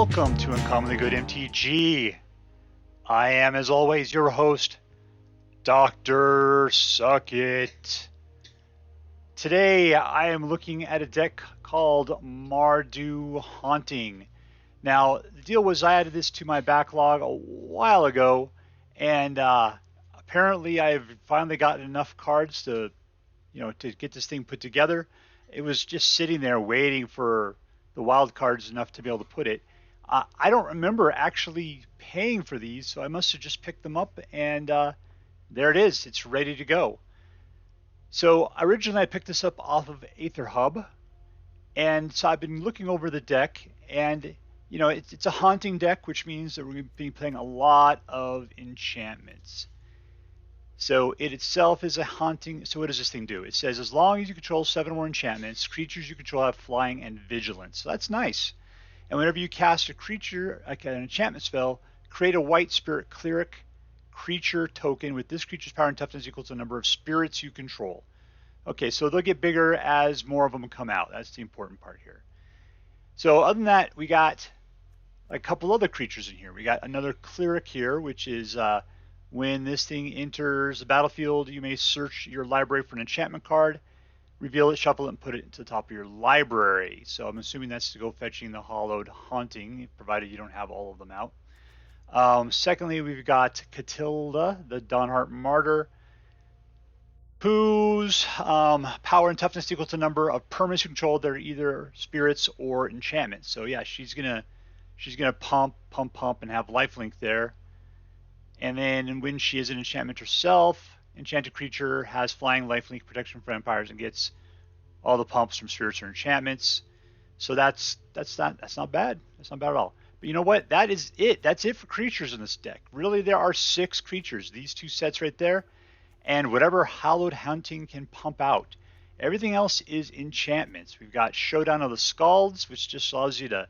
welcome to Uncommonly Good MTG. I am, as always, your host, Dr. Suckit. Today, I am looking at a deck called MARDU Haunting. Now, the deal was I added this to my backlog a while ago, and apparently I've finally gotten enough cards to get this thing put together. It was just sitting there waiting for the wild cards enough to be able to put it. I don't remember actually paying for these, so I must have just picked them up, and there it is. It's ready to go. So originally I picked this up off of Aether Hub, and so I've been looking over the deck, and it's a haunting deck, which means that we're going to be playing a lot of enchantments. So it itself is a haunting. So what does this thing do? It says as long as you control 7 or more enchantments, creatures you control have flying and vigilance. So that's nice. And whenever you cast a creature, like an enchantment spell, create a white spirit cleric creature token with this creature's power and toughness equal to the number of spirits you control. Okay, so they'll get bigger as more of them come out. That's the important part here. So other than that, we got a couple other creatures in here. We got another cleric here, which is when this thing enters the battlefield, you may search your library for an enchantment card, reveal it, shuffle it, and put it into the top of your library. So I'm assuming that's to go fetching the Hallowed Haunting, provided you don't have all of them out. Secondly, we've got Katilda, the Dawnhart Martyr, whose power and toughness equal to the number of permanents you control that are either spirits or enchantments. So yeah, she's gonna pump, and have lifelink there. And then when she is an enchantment herself, enchanted creature has flying, lifelink, protection from vampires, and gets all the pumps from spirits or enchantments. So that's not bad. That's not bad at all. But you know what? That is it. That's it for creatures in this deck. Really, there are 6 creatures. These 2 sets right there, and whatever Hallowed Haunting can pump out. Everything else is enchantments. We've got Showdown of the Skalds, which just allows you to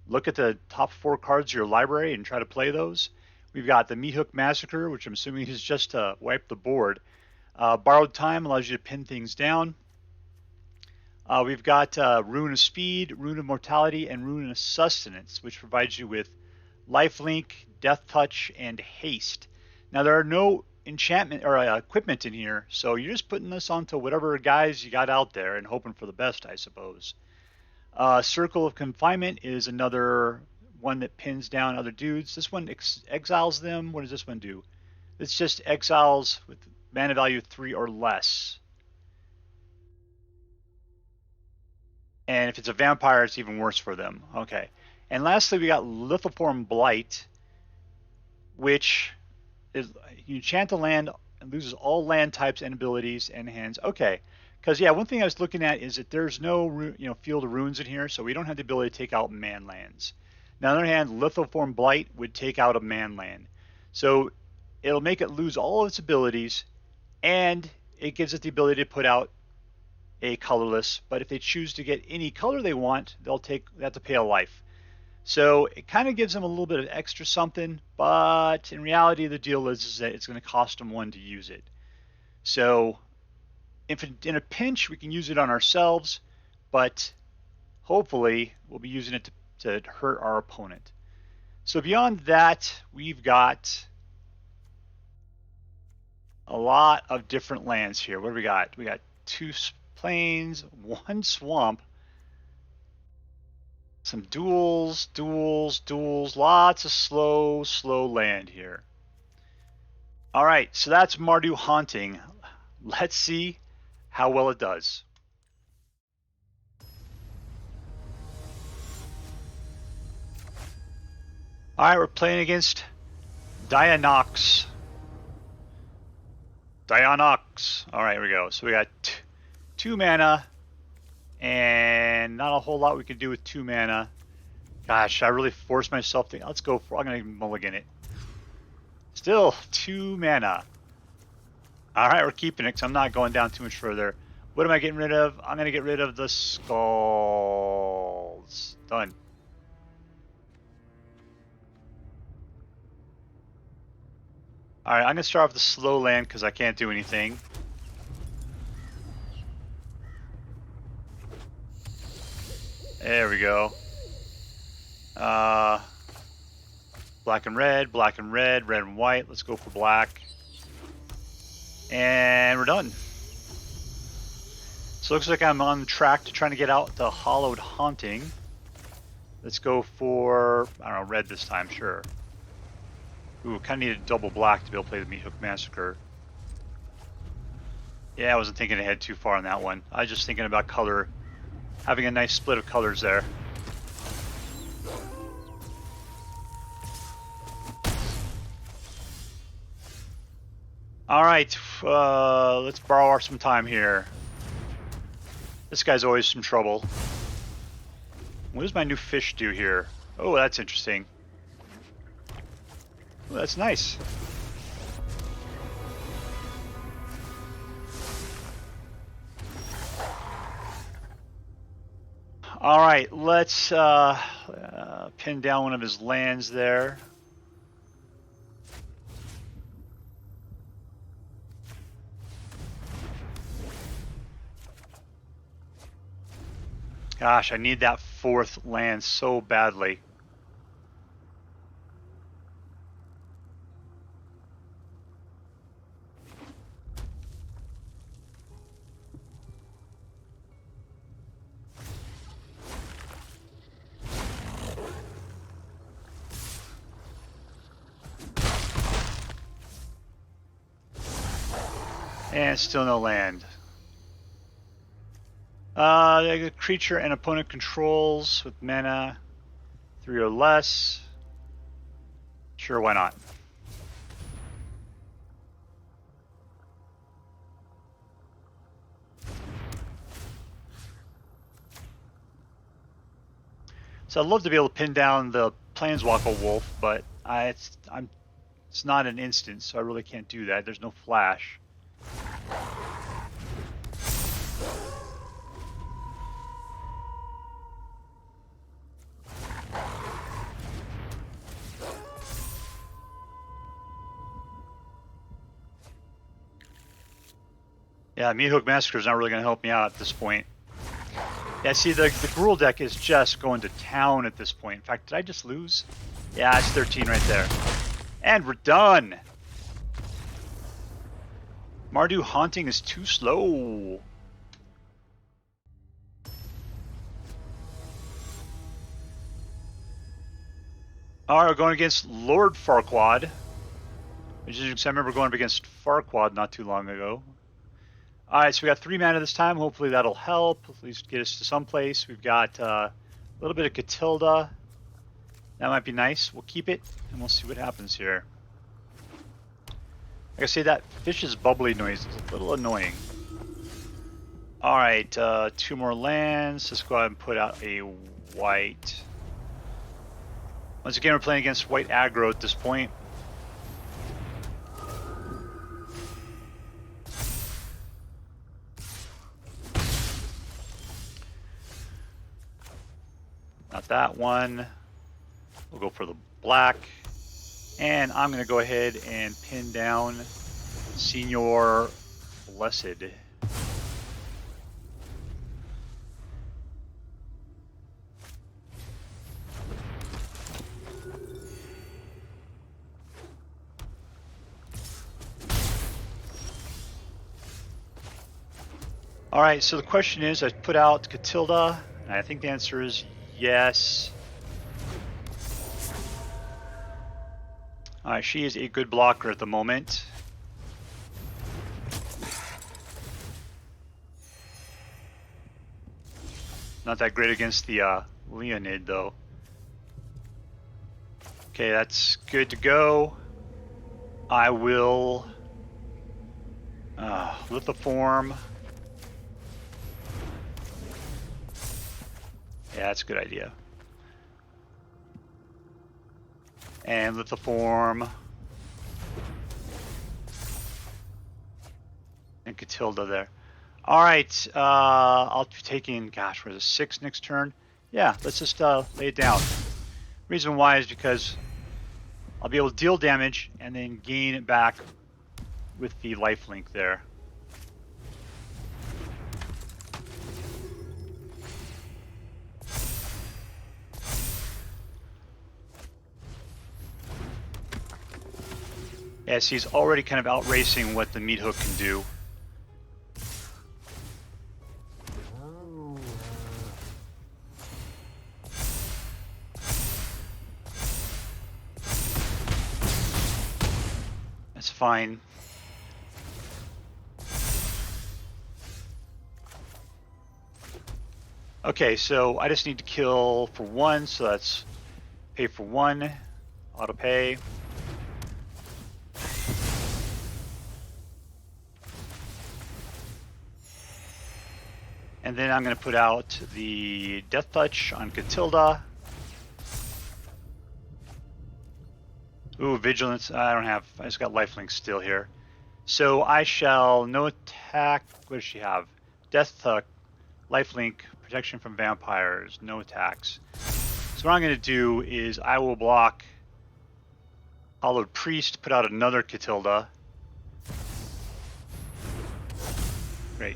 look at the top 4 cards of your library and try to play those. We've got the Meathook Massacre, which I'm assuming is just to wipe the board. Borrowed Time allows you to pin things down. We've got Rune of Speed, Rune of Mortality, and Rune of Sustenance, which provides you with lifelink, death touch, and haste. Now there are no enchantment or equipment in here, so you're just putting this onto whatever guys you got out there and hoping for the best, I suppose. Circle of Confinement is another one that pins down other dudes. This one exiles them. What does this one do? It's just exiles with mana value 3 or less. And if it's a vampire, it's even worse for them. Okay. And lastly, we got Lithoform Blight, which is you enchant a land and loses all land types and abilities and hands. Okay. Because yeah, one thing I was looking at is that there's no Field of Runes in here, so we don't have the ability to take out man lands. Now, on the other hand, Lithoform Blight would take out a man land. So it'll make it lose all of its abilities, and it gives it the ability to put out a colorless. But if they choose to get any color they want, they have to pay a life. So it kind of gives them a little bit of extra something, but in reality, the deal is that it's going to cost them 1 to use it. So if in a pinch, we can use it on ourselves, but hopefully we'll be using it to hurt our opponent. So beyond that, we've got a lot of different lands here. What do we got? We got 2 plains, 1 swamp, some duels, lots of slow land here. All right, so that's MARDU Haunting. Let's see how well it does. All right, we're playing against Dionox. All right, here we go. So we got 2 mana, and not a whole lot we can do with 2 mana. Gosh, I really forced myself to. Let's go for. I'm gonna mulligan it. Still 2 mana. All right, we're keeping it because I'm not going down too much further. What am I getting rid of? I'm gonna get rid of the Skalds. Done. Alright, I'm going to start off the slow land because I can't do anything. There we go. Black and red, red and white. Let's go for black. And we're done. So it looks like I'm on track to trying to get out the Hallowed Haunting. Let's go for, I don't know, red this time, sure. Ooh, kind of need a double black to be able to play the Meathook Massacre. Yeah, I wasn't thinking ahead too far on that one. I was just thinking about color, having a nice split of colors there. Alright, let's borrow some time here. This guy's always some trouble. What does my new fish do here? Oh, that's interesting. Oh, that's nice. Alright, let's pin down one of his lands there. Gosh, I need that fourth land so badly. And still no land. A creature and opponent controls with mana 3 or less. Sure, why not? So I'd love to be able to pin down the Planeswalker Wolf, but it's not an instant, so I really can't do that. There's no flash. Yeah, Meathook Massacre is not really going to help me out at this point. Yeah, see, the Gruul deck is just going to town at this point. In fact, did I just lose? Yeah, it's 13 right there. And we're done! MARDU Haunting is too slow. Alright, we're going against LordFarquad. Which is, I remember going up against Farquad not too long ago. Alright, so we got 3 mana this time. Hopefully that'll help. At least get us to someplace. We've got a little bit of Katilda. That might be nice. We'll keep it, and we'll see what happens here. Like I say, that fish's bubbly noise is a little annoying. Alright, 2 more lands. Let's go ahead and put out a white. Once again, we're playing against white aggro at this point. Not that one. We'll go for the black. And I'm going to go ahead and pin down Senior Blessed. Alright, so the question is, I put out Katilda, and I think the answer is yes. Alright, she is a good blocker at the moment. Not that great against the Leonid, though. Okay, that's good to go. I will Lithoform. Yeah, that's a good idea. And Lithoform. And Katilda there. Alright, I'll be taking, gosh, where's a 6 next turn? Yeah, let's just lay it down. Reason why is because I'll be able to deal damage and then gain it back with the lifelink there. Yes, he's already kind of outracing what the Meathook can do. That's fine. Okay, so I just need to kill for 1, so that's pay for 1, auto pay. And then I'm going to put out the Death Touch on Katilda. Ooh, Vigilance. I don't have. I just got Lifelink still here. So I shall no attack. What does she have? Death Touch, Lifelink, protection from vampires, no attacks. So what I'm going to do is I will block Hallowed Priest, put out another Katilda. Great.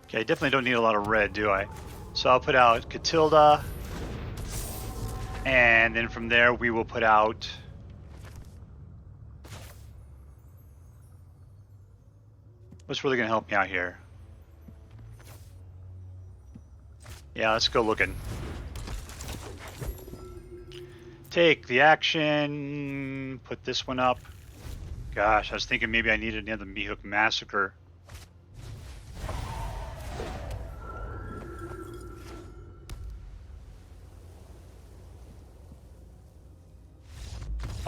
Okay, I definitely don't need a lot of red, do I? So I'll put out Katilda, and then from there we will put out what's really going to help me out here? Yeah, let's go looking. Take the action, put this one up. Gosh, I was thinking maybe I needed another Meathook Massacre.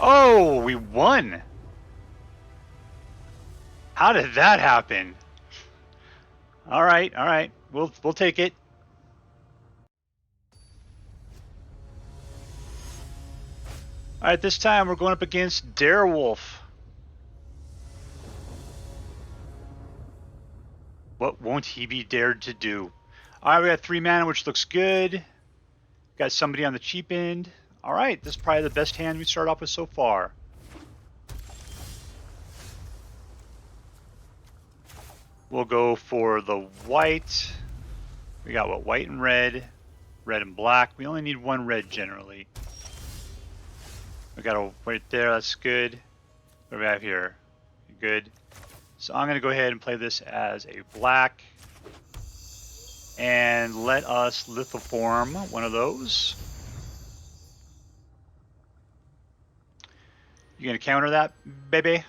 Oh, we won! How did that happen? All right, we'll take it. All right, this time we're going up against Darewolf. What won't he be dared to do? All right, we got 3 mana, which looks good. Got somebody on the cheap end. All right, this is probably the best hand we start off with so far. We'll go for the white. We got what? White and red and black. We only need 1 red generally. We got a right there. That's good. What do we have here? Good. So I'm going to go ahead and play this as a black. And let us lithoform one of those. You going to counter that, baby?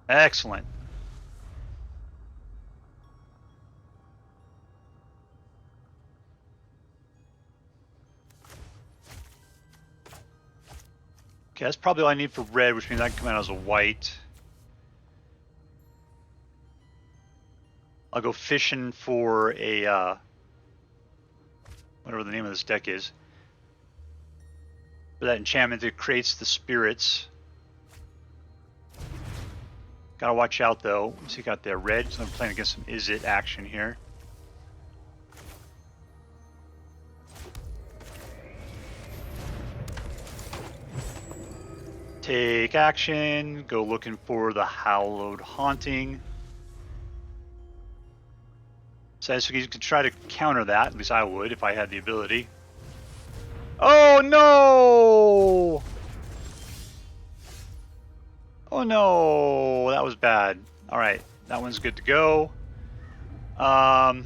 Excellent. Okay, that's probably all I need for red, which means I can come out as a white. I'll go fishing for a, whatever the name of this deck is. For that enchantment that creates the spirits. Gotta watch out though. Let's see, got their red, so I'm playing against some Izzet action here. Take action, go looking for the Hallowed Haunting. So you can try to counter that, at least I would if I had the ability. Oh no! Oh no, that was bad. Alright, that one's good to go. Yeah,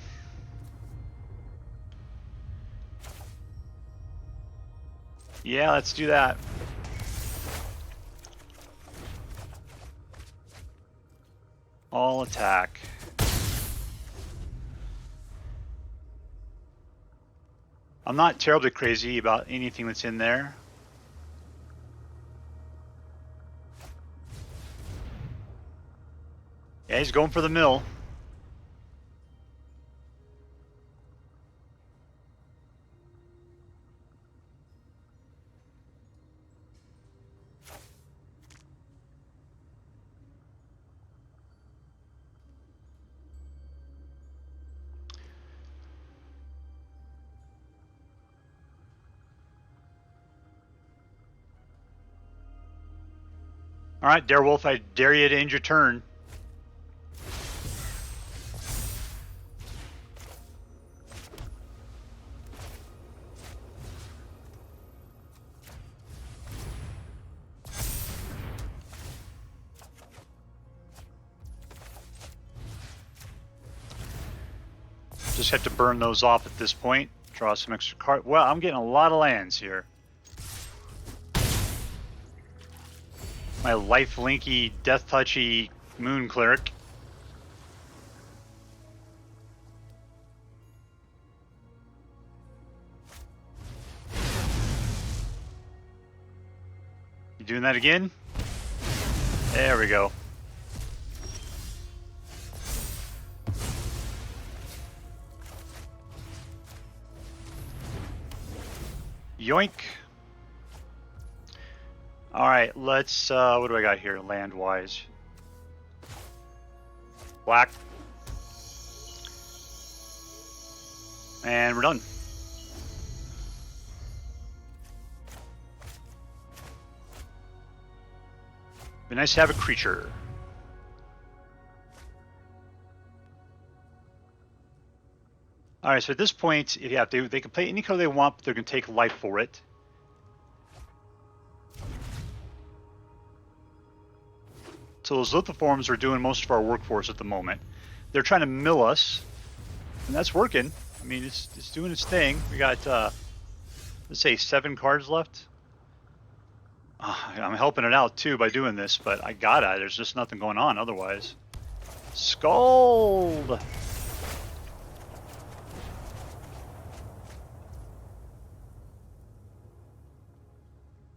let's do that. All attack. I'm not terribly crazy about anything that's in there. Yeah, he's going for the mill. All right, Darewolf, I dare you to end your turn. Just have to burn those off at this point. Draw some extra card. Well, I'm getting a lot of lands here. My lifelinky, death touchy Moon Cleric. You doing that again? There we go. Yoink. Alright, let's, what do I got here, land-wise? Black. And we're done. Be nice to have a creature. Alright, so at this point, yeah, they can play any color they want, but they're going to take life for it. So those lithoforms are doing most of our work for us at the moment. They're trying to mill us, and that's working. I mean, it's doing its thing. We got, let's say, 7 cards left. I'm helping it out too by doing this, but I gotta. There's just nothing going on otherwise. Skald!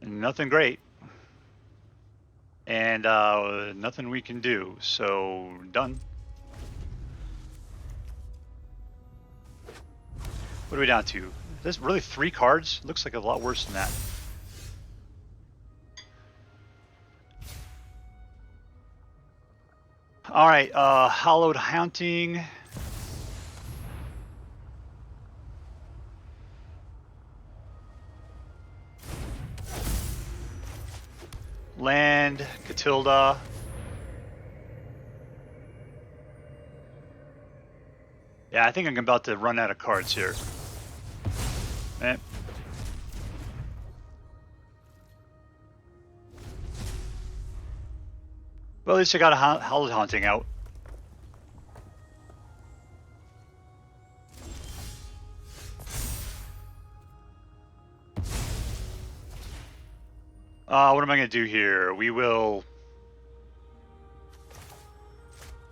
Nothing great. And nothing we can do, so done. What are we down to? There's really 3 cards? Looks like a lot worse than that. Alright, Hallowed Haunting. Land, Katilda. Yeah, I think I'm about to run out of cards here. Eh. Well, at least I got a Hallowed Haunting out. What am I going to do here? We will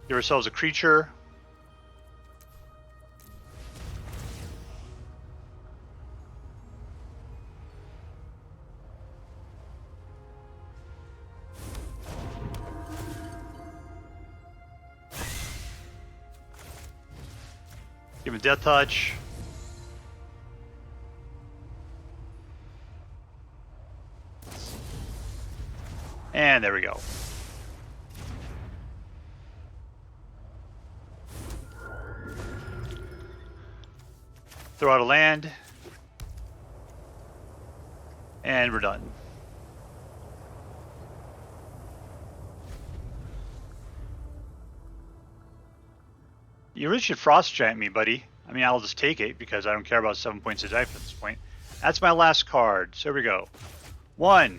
give ourselves a creature. Give him a Death Touch. And there we go. Throw out a land. And we're done. You really should Frost Giant me, buddy. I mean, I'll just take it because I don't care about 7 points of life at this point. That's my last card. So here we go. 1.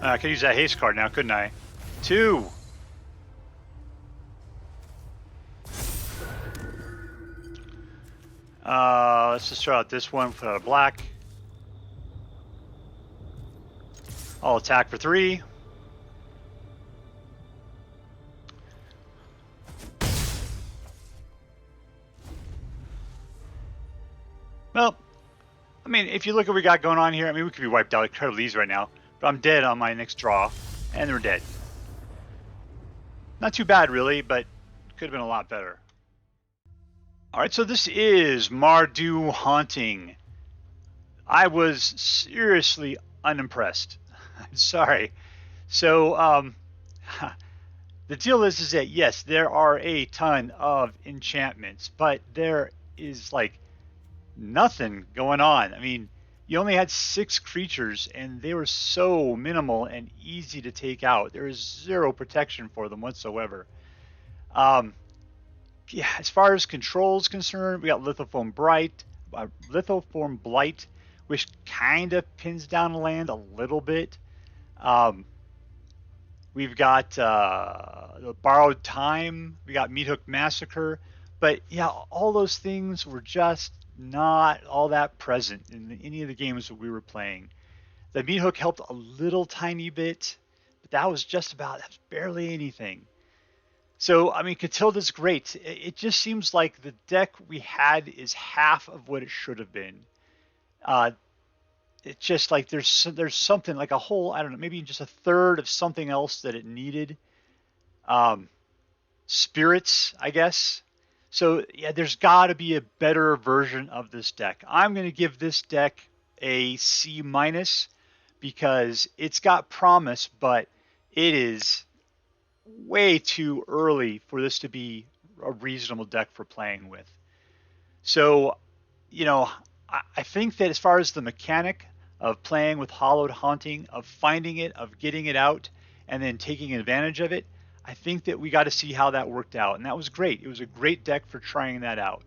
I could use that haste card now, couldn't I? 2. Let's just throw out this one, put out a black. I'll attack for 3. Well, I mean, if you look at what we got going on here, I mean, we could be wiped out like Katilda right now, but I'm dead on my next draw, and they're dead. Not too bad, really, but could have been a lot better. All right, so this is MARDU Haunting. I was seriously unimpressed. Sorry. So, the deal is that, yes, there are a ton of enchantments, but there is, like, nothing going on. I mean, you only had 6 creatures, and they were so minimal and easy to take out. There is 0 protection for them whatsoever. Yeah, as far as control is concerned, we got Lithoform Blight, which kind of pins down the land a little bit. We've got the Borrowed Time. We got Meathook Massacre. But yeah, all those things were just not all that present in any of the games that we were playing. The Meathook helped a little tiny bit, but that was barely anything. So, I mean, Katilda's great. It just seems like the deck we had is half of what it should have been. It's just like there's something like a whole, I don't know, maybe just a third of something else that it needed. Spirits, I guess. So, yeah, there's got to be a better version of this deck. I'm going to give this deck a C- because it's got promise, but it is way too early for this to be a reasonable deck for playing with. So, you know, I think that as far as the mechanic of playing with Hallowed Haunting, of finding it, of getting it out, and then taking advantage of it, I think that we got to see how that worked out. And that was great. It was a great deck for trying that out.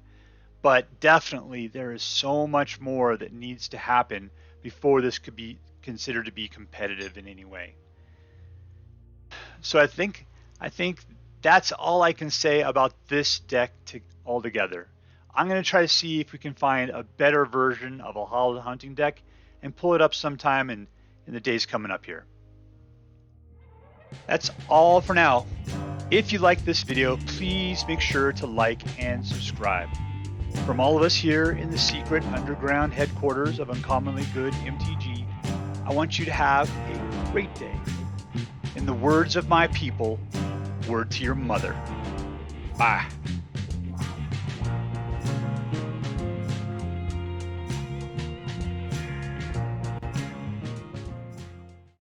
But definitely there is so much more that needs to happen before this could be considered to be competitive in any way. So I think that's all I can say about this deck altogether. I'm going to try to see if we can find a better version of a Hallowed Haunting deck and pull it up sometime in the days coming up here. That's all for now. If you like this video, please make sure to like and subscribe. From all of us here in the secret underground headquarters of Uncommonly Good MTG, I want you to have a great day. In the words of my people, word to your mother. Bye.